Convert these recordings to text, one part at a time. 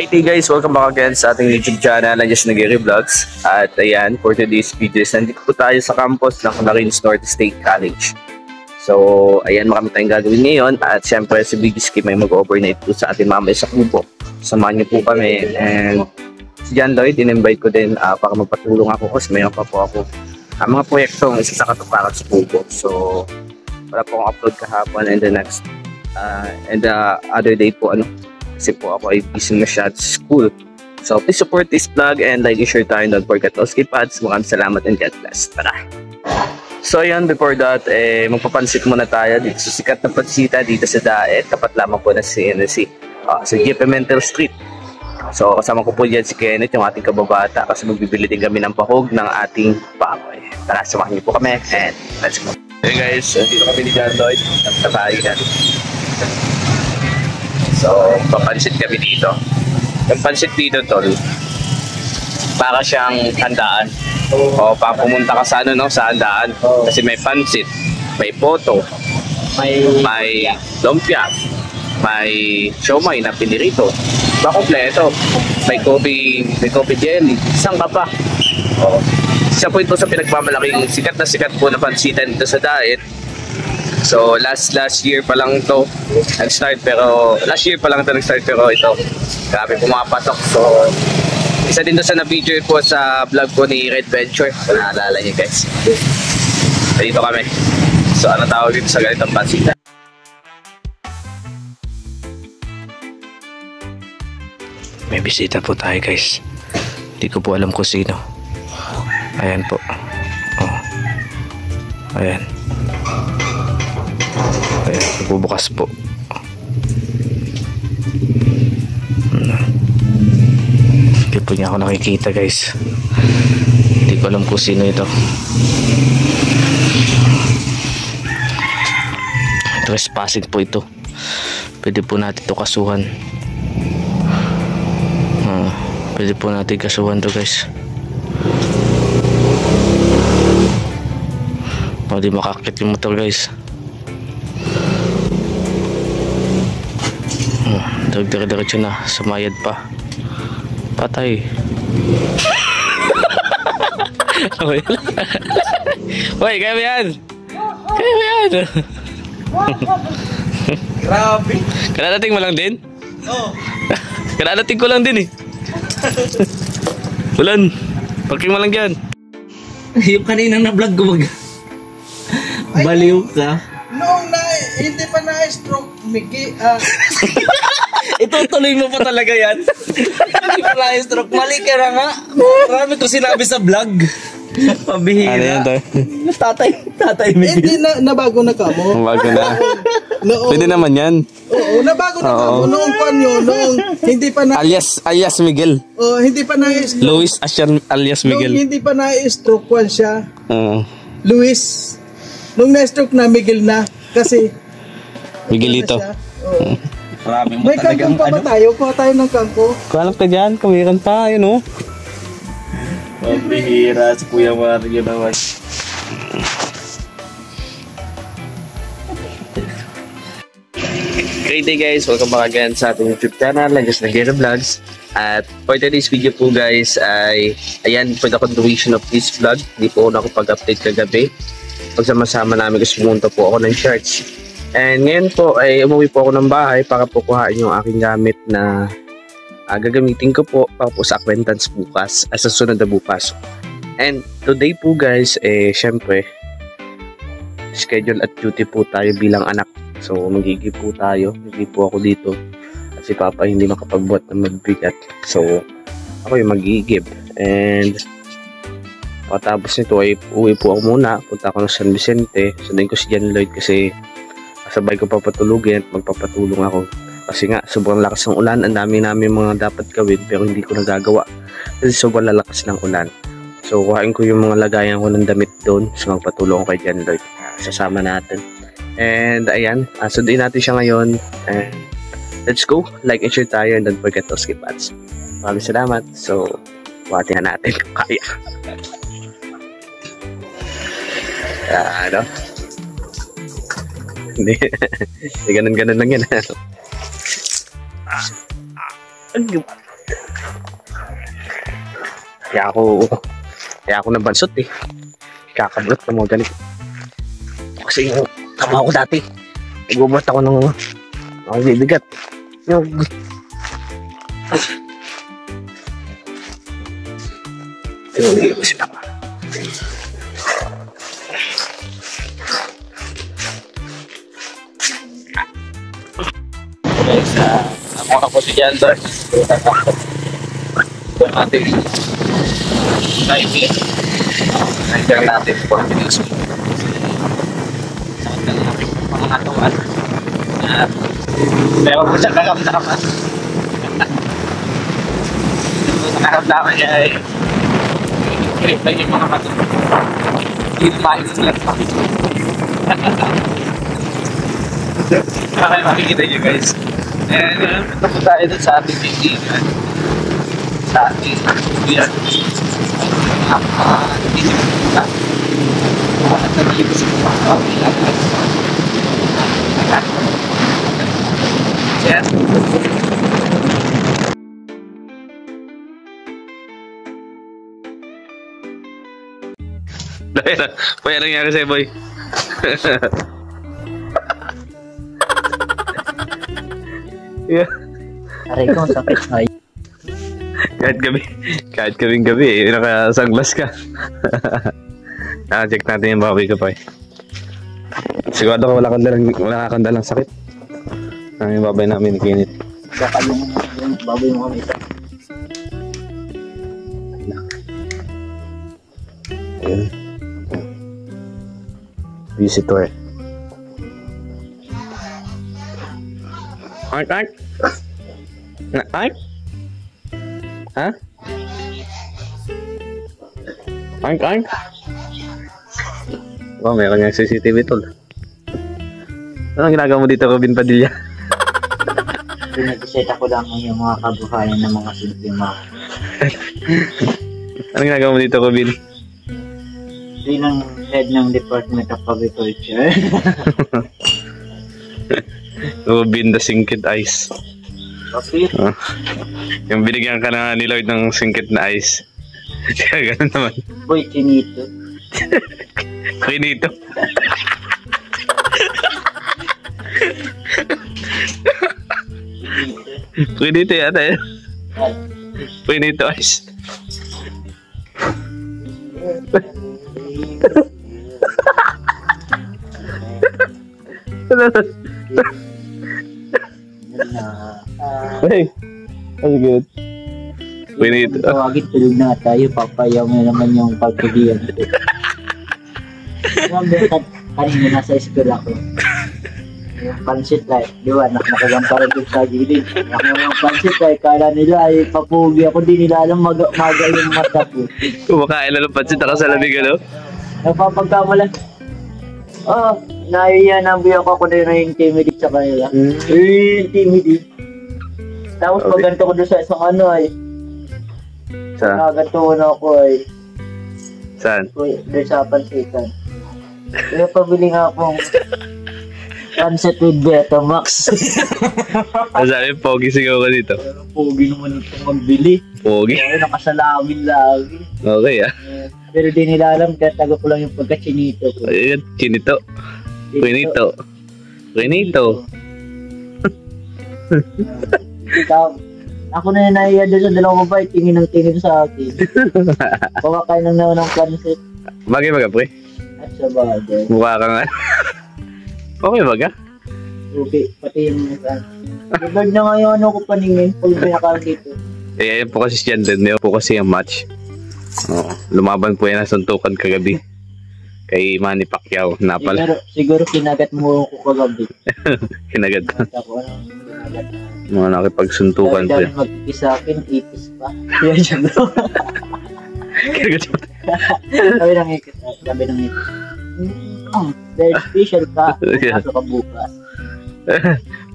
Hey guys, welcome back again sa ating YouTube channel na Just Nagiri Vlogs. At ayan, for today's videos, nandito po tayo sa campus ng Camarines Norte State College. So, ayan, marami tayong gagawin ngayon. At syempre, si Biggie Skip may mag-overnight po sa atin mamaya sa Kubo. Samahan niyo po kami. And si John Lloyd, in-invite ko din para magpatulong ako kasi mayroon pa po ako mga proyektong isa sa katuparan sa Kubo. So, wala po akong upload kahapon and the next and the other day po kasi po ako ay busy na siya at school. So please support this vlog and like and share tayo. Don't forget to skip ads. Maraming salamat and God bless. Tara! So ayan, before that, magpapansit muna tayo dito sa sikat na pansita dito sa Daet. Tapat lamang po na si sa J. Pimentel Street. So kasama ko po dyan si Kenneth, yung ating kababata, kasi magbibili din kami ng pahog ng ating baboy. Tara, samahan niyo po kami and let's go! Hey guys, dito kami ni John Lloyd. Nagtabahin natin. So, papansit kami dito. Yung pansit dito, tol, para siyang handaan. O, para pumunta ka sa sa handaan. Kasi may pansit, may poto, may lumpia, may siomay na pinirito. Kompleto. May coffee jelly. Isang ka pa. O, isa po ito sa pinagmamalaking sikat na sikat po na pansitan dito sa Daet. So last year pa lang ito nag-start, pero ito grabe pumapatok. So isa din doon sa na-feature po sa vlog ko ni Red Venture, kung naalala niyo guys. Dito kami. So ano tawag dito sa ganitong pansita? May bisita po tayo guys. Hindi ko po alam kung sino. Ayan po. Oh. Ayan. Ayan, bubukas po. Hindi po niya ako nakikita guys. Hindi ko alam kung sino ito. Trespassing po ito. Pwede po natin ito kasuhan. Pwede po natin kasuhan to guys. Hindi makakit yung motor guys. Dire-diretso na, sumayad pa. Patay. Hoy, kaya mo yan? Kaya mo yan? Grabe. Kaladating mo lang din? Oo. Kaladating ko lang din eh. Ulan, parking mo lang dyan. Yung kaninang na-vlog ko baliw ka. Noong hindi pa na-stroke, Mickey, Itutuloy mo pa talaga yan. Hindi pa na-stroke. Mali ka na nga. Marami ko sinabi sa vlog. Pabihira. Ano yan tayo? Tatay Miguel. hindi nabago na kamo. Bago na. Noong, Pwede naman yan. Oo, nabago na kamo. Noong kanyo, noong hindi pa na... Alias Miguel. hindi pa na-stroke. Luis alias Miguel. Noong hindi pa na-stroke kwan siya. Luis. Nung na-stroke na, Miguel na. Kasi... Miguelito. Marami mo May talagang kangkong pa ba tayo? Kuha tayo ng kangko. Kuha ka dyan, kumiran pa, yun o. Pabihira si Kuya Mario naman. Great day guys, welcome back again sa ating YouTube channel, Just Nagiri Vlogs. At for today's video po guys ay, ayan, for the continuation of this vlog, hindi po ako nakapag-update kagabi. Pagsama-sama namin kasi pumunta po ako ng church. And ngayon po ay umuwi po ako ng bahay para po kuhain yung aking gamit na gagamitin ko po para po sa acquaintance bukas, sa sunod na bukas. And today po guys, syempre schedule at duty po tayo bilang anak. So magigib po tayo, hindi po ako dito at si Papa hindi makapagbuhat ng mabigat. So ako yung magigib. And pagkatapos nito ay uwi po ako muna, punta ako ng San Vicente, sundan ko si John Lloyd kasi sabay ko papatulugin at magpapatulong ako kasi nga sobrang lakas ng ulan. Ang dami namin mga dapat gawin pero hindi ko nagagawa kasi sobrang lalakas ng ulan. So kuhain ko yung mga lagayan ko ng damit doon, so magpatulong ko kay John Lloyd. Sasama natin and ayan, sundin natin siya ngayon and let's go, like and share tayo and don't forget to skip ads. Maraming salamat. So watihan natin kung kaya. Hindi. Ganun lang yan. Kaya ako nabansot eh. Kakablot ng mga ganito. Kasi yung trabaho ko dati, nagbubuhat ako ng mga bibigat. Yung... Tinuli ko si Papa. Guys, ang mga posisyando. Ito natin. Timing. Nandiyan natin 4 minutes. Sakit na lang mga katawan. At meron ko siya kakamdaman. Sa kakamdaman niya ay kirip lang yung mga katawan. Hindi na maayos lang pa. Kaya makikita nyo guys. And tapos tayo dun sa ating tindigan. Sa ating tindigan. Yes. Dahil nangyari sa'yo, boy. Yeah. Aray ko, sakit ay. Kahit kaming gabi eh, naka-sunglass ka. Check natin yung baboy ko pa eh. Sigurado ko wala kang dalang sakit. Yung baboy namin kinit. Baka yung baboy mo kami ito. Ayun. Visitor. Ark? Ark? Ha? Ark? Oh, meron yung CCTV tol. Anong ginagawa mo dito, Robin Padilla? Pinag-set ako lang yung mga kabuhayan ng mga simpleng mga. Anong ginagawa mo dito, Robin? Yun ang head ng Department of Agriculture. Robin the Singkit Ice. Okay. Yung binigyan ka na ni Lloyd ng singkit na ice. Kaya ganun naman. Boy, chinito. Quinito. Quinito yata eh. Quinito ice. Hey, that's good. Quinito. Tawagin, tulog na tayo. Papayaw mo naman yung pagkagiyan. Kanina nasa school ako. Yung pansit light, di ba? Nakagampara doon sa gilid. Yung pansit light, kala nila ay papugi ako. Di nila alam maga yung mata po. Kumakain lang ng pansit ako sa lamig, ano? Napapagkamalan. Oh, naiyanambi ako na yung intimidate sa kanila. Intimidate. Tapos Okay. pag ganito ko doon sa isang ano ay. Nakaganto na ako ay. Saan? Doon sa pansitan. Kaya pabili nga akong pancit with Betamax. Sabi, pogi sigaw ka dito. Pogi naman ito magbili. Pogi? Kaya nakasalamin lagi. Okay ah. Pero di nila alam, kaya tago ko lang yung pagka-chinito ko. Ayun, Chinito. Quinito. Quinito. Ako na yung naiya doon sa dalawang babae, tingin ng tingin sa akin. Kumakain lang naman ng pancit. Bagay baga, pre. At sa bagay. Mukha ka nga. Okay baga? Okay, pati yung isa. Nagard na nga yung ano ko paningin pag pinakain dito. Eh, ayun po kasi siya din. Mayroon po kasi yung match. Lumaban po yan na suntukan kagabi. Kay Manny Pacquiao. Napala. Siguro kinagat mo ko kagabi. Kinagat ka. Ako ano, kinagat. Mga nakipagsuntukan po yan. Dahil magkikis sa akin, ipis pa. Yan siya bro. Kinagat siya. Sabi ng ipis. Sabi ng ipis. Very special ka. Kaso ka bukas.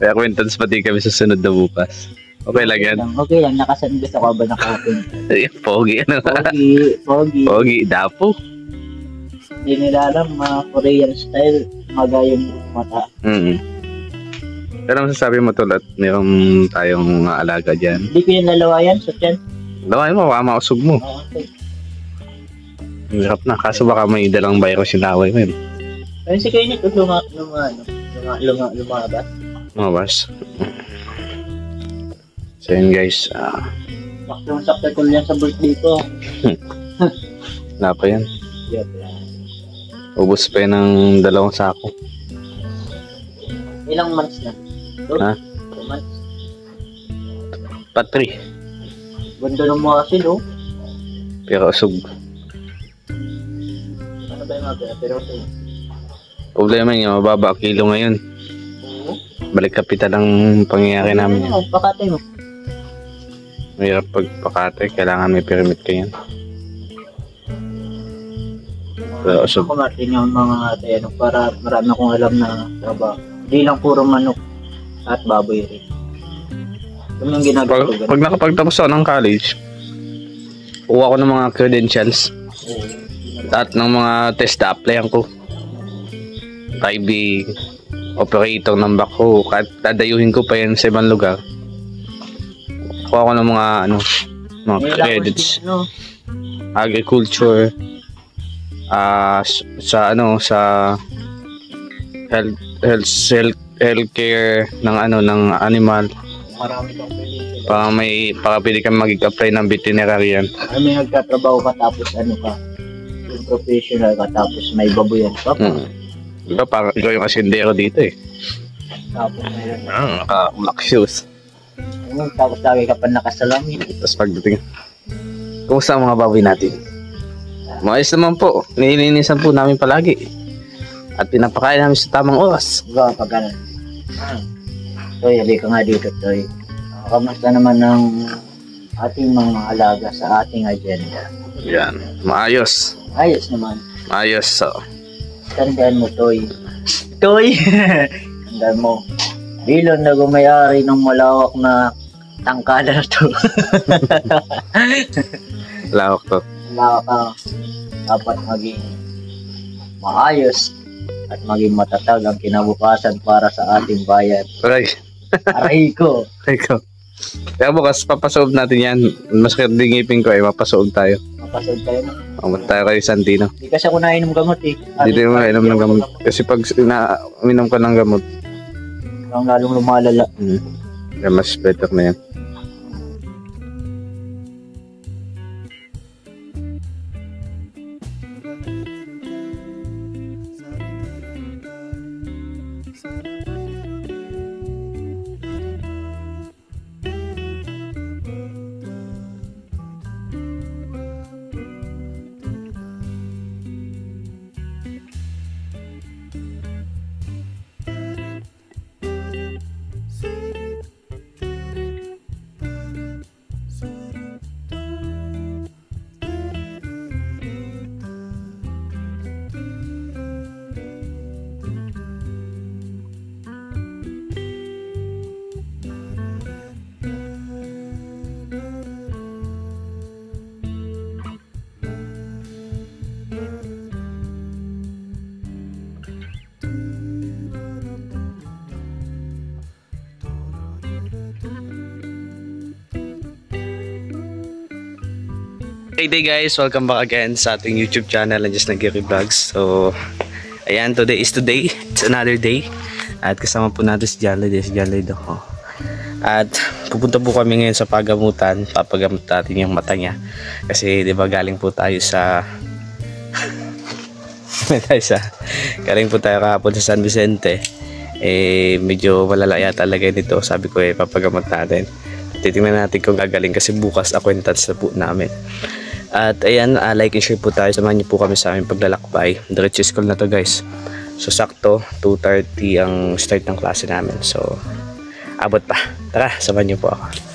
Kaya kwentans pati kami sa sunod na bukas. Okay lang yan. Okay lang, nakasandas ako ba nakapin. Ay, pogi ano nga. Pogi. Pogi, dapo. Hindi nila alam, mga Korean style, maga yung mata. Pero masasabi mo tulad, mayroon tayong alaga dyan. Hindi ko yung lalawayan sa tiyan. Dawai mo, baka mausog mo. Okay. Hirap na, kaso baka may dalang virus yung laway mo yun. Ayun si Kainit, lumabas. Mabas. So yun guys, Yung sakta ko yan sa birthday ko. wala pa yan. Yep. Ubus pa yun ng 2 sako. Ilang months na? Ha? 2 months. Pa 3. Ganda ng mga asin, oh. Pero usog. Ano ba yung mga pero asin? Problema niya, mababa ang kilo ngayon. Oo. Balik kapital ang pangyayari namin. Ano, pakatay mo. Mahirap pagpakate, kailangan may permit ka yan. Pero usog. Ako Martin yung mga ano, para marami akong alam na trabaho. Hindi lang puro manok at baboy rin. Yung yung ginagawa ko. Pag nakapagtapos ako ng college, kuha ko ng mga credentials at ng mga test na applyan ko. Driving, operator ng backhoe, kahit dadayuhin ko pa yan sa ibang lugar. Kuha ko ng mga mga credits. Agriculture, sa healthcare ng ng animal. Marami kang pili. Para pwede kang mag-apply ng veterinarian. May nagtatrabaho ka tapos ano ka, yung professional ka tapos may baboyan ka pa. Diba parang ikaw yung asindero dito eh. Tapos mayroon. Naka-black shoes. Tapos lagi ka pa nakasalamin. Tapos pagdating, kumusta ang mga baboy natin? Maayos naman po. Nilinisan po namin palagi. At pinapakain namin sa tamang oras. Gawa pa ganun. Toy, halika nga dito, Toy. Kamusta naman ng ating mga alaga sa ating agenda? Yan. Maayos. Ayos naman. Maayos. So. Tandaan mo, Toy. Toy! Tandaan mo. Bilon na gumayari ng malawak na tangkada na to. Lawak to. Malawak ka. Dapat maging maayos at maging matatag ang kinabukasan para sa ating bayan. Aray. Aray ko. Ikaw. Kaya bukas papasoob natin yan. Mas kadingipin ko eh. Mapasoob tayo. Mapasod tayo na. Pumunta tayo kay Santino. Hindi kasi ako nainom gamot eh. Dito yung inom ng gamot. Kasi pag minom ka ng gamot, Ang lalong lumalala. kaya mas better na yan. Hey day guys, welcome back again sa ating YouTube channel and just Nagiri Vlogs. So, ayan, today is today. It's another day. At kasama po natin si Jarley do. At pupunta po kami ngayon sa pagamutan. Papagamot natin yung mata niya. Kasi di ba galing po tayo sa galing po tayo kahapon sa San Vicente. Eh, medyo malalaya talaga nito. Sabi ko papagamot natin. Titingnan natin kung gagaling kasi bukas acquaintance na po namin. At ayan, like and share po tayo. Samahan niyo po kami sa aming paglalakbay. Diretso school na to guys. So sakto 2:30 ang start ng klase namin. So abot pa. Tara, samahan niyo po ako.